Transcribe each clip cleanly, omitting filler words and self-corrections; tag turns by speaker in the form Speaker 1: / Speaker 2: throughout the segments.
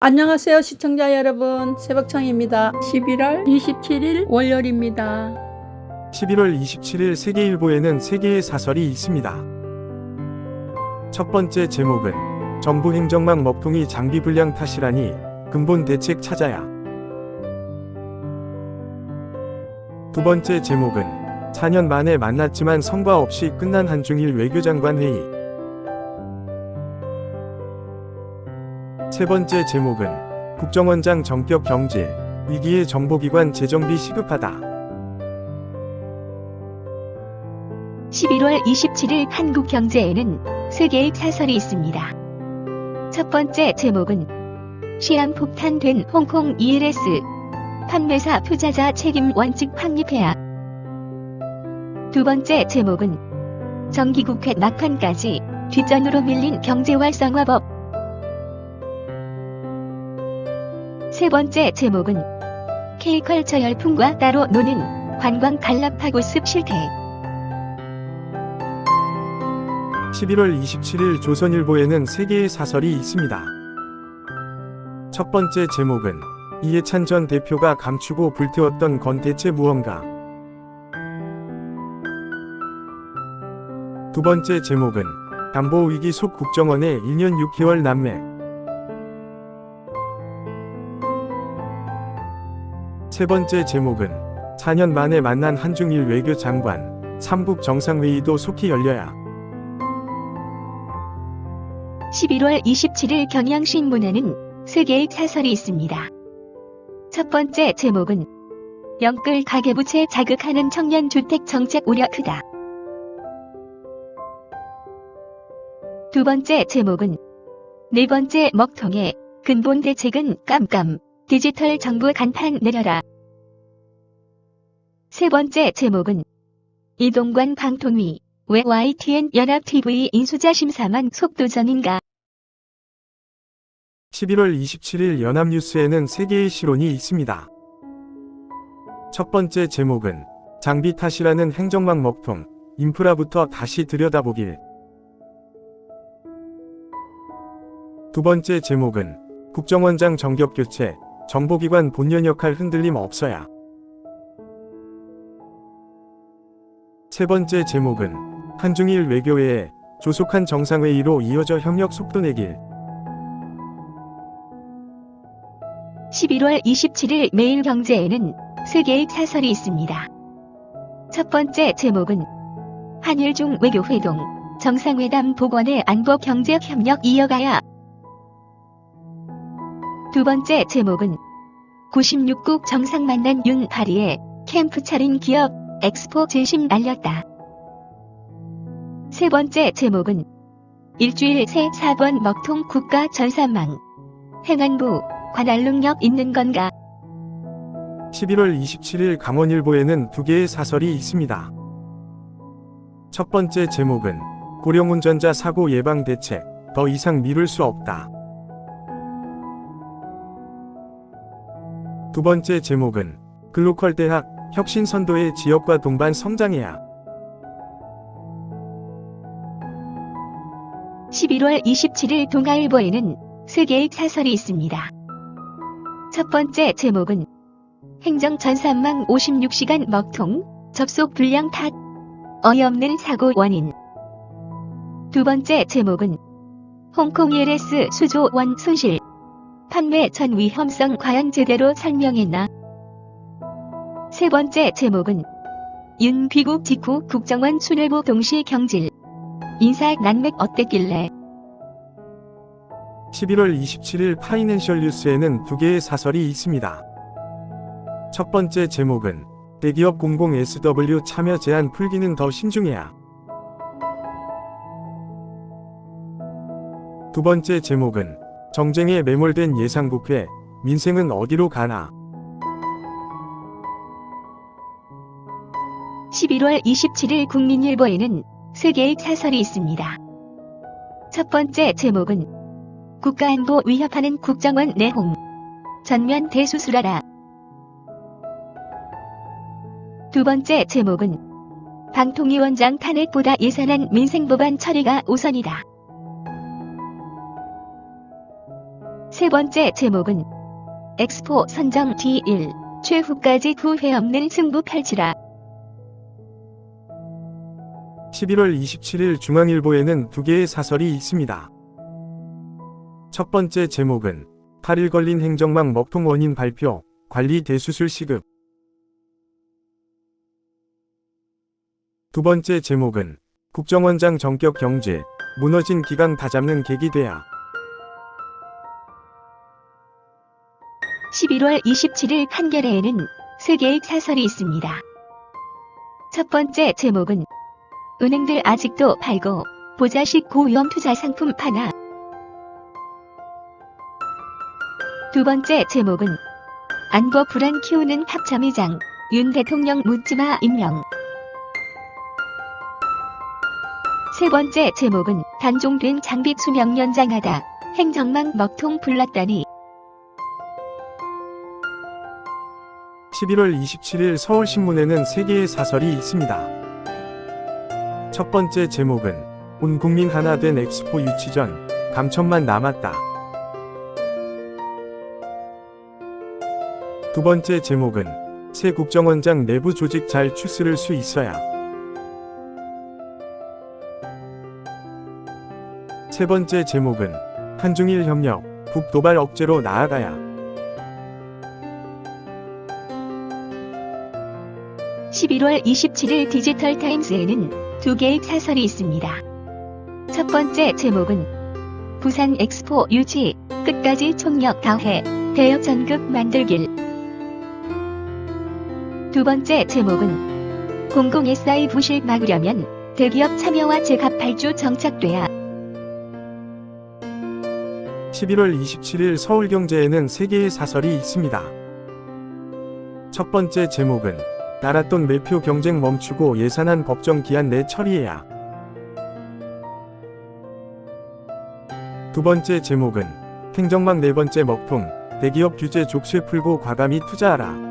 Speaker 1: 안녕하세요 시청자 여러분, 새벽청입니다. 11월 27일 월요일입니다.
Speaker 2: 11월 27일 세계일보에는 세계의 사설이 있습니다. 첫 번째 제목은 정부 행정망 먹통이 장비 불량 탓이라니 근본 대책 찾아야. 두 번째 제목은 4년 만에 만났지만 성과 없이 끝난 한중일 외교장관 회의. 세 번째 제목은 국정원장 정격 경질, 위기에 정보기관 재정비 시급하다.
Speaker 3: 11월 27일 한국경제에는 세계의 사설이 있습니다. 첫 번째 제목은 시한폭탄된 홍콩 ELS, 판매사 투자자 책임 원칙 확립해야. 두 번째 제목은 정기국회 막판까지 뒷전으로 밀린 경제활성화법. 세 번째 제목은 K컬처 열풍과 따로 노는 관광 간랍하고습 실태.
Speaker 2: 11월 27일 조선일보에는 세계의 사설이 있습니다. 첫 번째 제목은 이해찬 전 대표가 감추고 불태웠던 건 대체 무언가. 두 번째 제목은 담보위기 속 국정원의 1년 6개월 난맥. 세 번째 제목은 4년 만에 만난 한중일 외교장관, 삼국 정상회의도 속히 열려야.
Speaker 3: 11월 27일 경향신문에는 세계의 사설이 있습니다. 첫 번째 제목은 영끌 가계부채 자극하는 청년주택 정책 우려 크다. 두 번째 제목은 네 번째 먹통의 근본 대책은 깜깜, 디지털 정부 간판 내려라. 세 번째 제목은 이동관 방통위, 왜 YTN 연합TV 인수자 심사만 속도전인가.
Speaker 2: 11월 27일 연합뉴스에는 세계의 실론이 있습니다. 첫 번째 제목은 장비 탓이라는 행정망 먹통, 인프라부터 다시 들여다보길. 두 번째 제목은 국정원장 정격 교체, 정보기관 본연 역할 흔들림 없어야. 세 번째 제목은 한중일 외교회의 조속한 정상회의로 이어져 협력 속도 내길.
Speaker 3: 11월 27일 매일경제에는 세계의 사설이 있습니다. 첫 번째 제목은 한일중 외교회동, 정상회담 복원의 안보 경제 협력 이어가야. 두 번째 제목은 96국 정상 만난 윤 파리에 캠프 차린 기업 엑스포 진심 날렸다. 세 번째 제목은 일주일 새 4번 먹통 국가 전산망, 행안부 관할 능력 있는 건가.
Speaker 2: 11월 27일 강원일보에는 두 개의 사설이 있습니다. 첫 번째 제목은 고령운전자 사고 예방 대책, 더 이상 미룰 수 없다. 두 번째 제목은 글로컬 대학 혁신 선도의 지역과 동반 성장해야.
Speaker 3: 11월 27일 동아일보에는 세계의 사설이 있습니다. 첫 번째 제목은 행정 전산망 56시간 먹통, 접속 불량 탓, 어이없는 사고 원인. 두 번째 제목은 홍콩 ELS 수조 원 손실, 판매 전 위험성 과연 제대로 설명했나. 세 번째 제목은 윤 귀국 직후 국정원 순회보 동시 경질, 인사 난맥 어땠길래.
Speaker 2: 11월 27일 파이낸셜 뉴스에는 두 개의 사설이 있습니다. 첫 번째 제목은 대기업 공공 SW 참여 제한 풀기는 더 신중해야. 두 번째 제목은 정쟁에 매몰된 예상국회, 민생은 어디로 가나.
Speaker 3: 11월 27일 국민일보에는 세계의 사설이 있습니다. 첫 번째 제목은 국가안보 위협하는 국정원 내홍, 전면 대수술하라. 두 번째 제목은 방통위원장 탄핵보다 예산안 민생법안 처리가 우선이다. 세 번째 제목은 엑스포 선정 D1 최후까지 후회 없는 승부 펼치라.
Speaker 2: 11월 27일 중앙일보에는 두 개의 사설이 있습니다. 첫 번째 제목은 8일 걸린 행정망 먹통 원인 발표, 관리 대수술 시급. 두 번째 제목은 국정원장 전격 경질, 무너진 기강 다잡는 계기 돼야.
Speaker 3: 11월 27일 판결에는 세 개의 사설이 있습니다. 첫 번째 제목은 은행들 아직도 팔고 보자식 고위험 투자 상품 파나. 두 번째 제목은 안보 불안 키우는 합참의장 윤 대통령 묻지마 임명. 세 번째 제목은 단종된 장비 수명 연장하다 행정망 먹통 불났다니.
Speaker 2: 11월 27일 서울신문에는 세 개의 사설이 있습니다. 첫 번째 제목은 온 국민 하나 된 엑스포 유치 전 감천만 남았다. 두 번째 제목은 새 국정원장 내부 조직 잘 추스를 수 있어야. 세 번째 제목은 한중일 협력, 북도발 억제로 나아가야.
Speaker 3: 11월 27일 디지털타임스에는 두 개의 사설이 있습니다. 첫 번째 제목은 부산 엑스포 유치, 끝까지 총력 다해 대여 전극 만들길. 두 번째 제목은 공공 SI 부실 막으려면 대기업 참여와 제값 발주 정착돼야.
Speaker 2: 11월 27일 서울경제에는 세 개의 사설이 있습니다. 첫 번째 제목은 나랏돈 매표 경쟁 멈추고 예산안 법정 기한 내 처리해야. 두 번째 제목은 행정망 네 번째 먹통, 대기업 규제 족쇄 풀고 과감히 투자하라.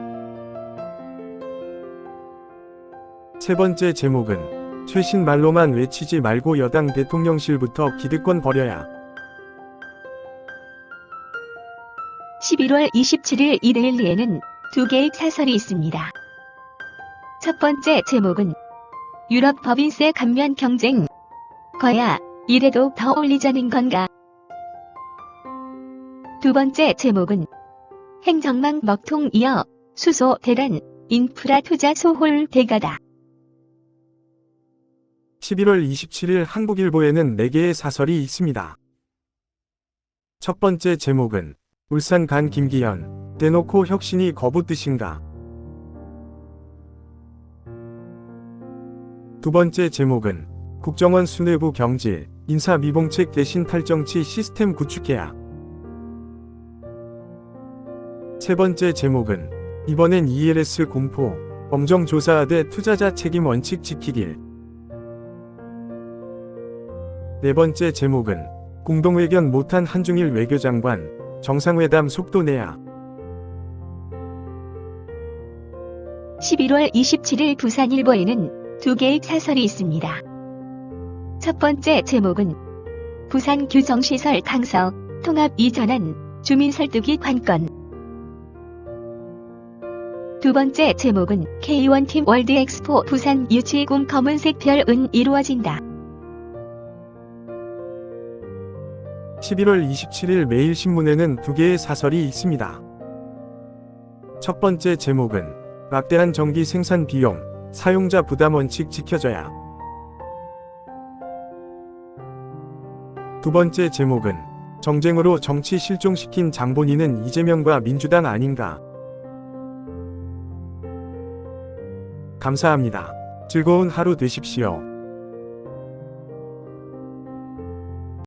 Speaker 2: 세 번째 제목은 최신 말로만 외치지 말고 여당 대통령실부터 기득권 버려야.
Speaker 3: 11월 27일 이데일리에는 두 개의 사설이 있습니다. 첫 번째 제목은 유럽 법인세 감면 경쟁 거야 이래도 더 올리자는 건가. 두 번째 제목은 행정망 먹통 이어 수소 대란 인프라 투자 소홀 대가다.
Speaker 2: 11월 27일 한국일보에는 네 개의 사설이 있습니다. 첫 번째 제목은 울산 간 김기현, 대놓고 혁신이 거부 뜻인가. 두 번째 제목은 국정원 수뇌부 경질, 인사 미봉책 대신 탈정치 시스템 구축해야. 세 번째 제목은 이번엔 ELS 공포, 엄정조사하되 투자자 책임 원칙 지키길. 네 번째 제목은 공동회견 못한 한중일 외교장관, 정상회담 속도 내야.
Speaker 3: 11월 27일 부산일보에는 두 개의 사설이 있습니다. 첫 번째 제목은 부산 규정시설 강서 통합 이전한 주민 설득이 관건. 두 번째 제목은 K1팀 월드 엑스포 부산 유치 꿈 검은색 별은 이루어진다.
Speaker 2: 11월 27일 매일신문에는 두 개의 사설이 있습니다. 첫 번째 제목은 막대한 전기 생산 비용, 사용자 부담 원칙 지켜져야. 두 번째 제목은 정쟁으로 정치 실종시킨 장본인은 이재명과 민주당 아닌가. 감사합니다. 즐거운 하루 되십시오.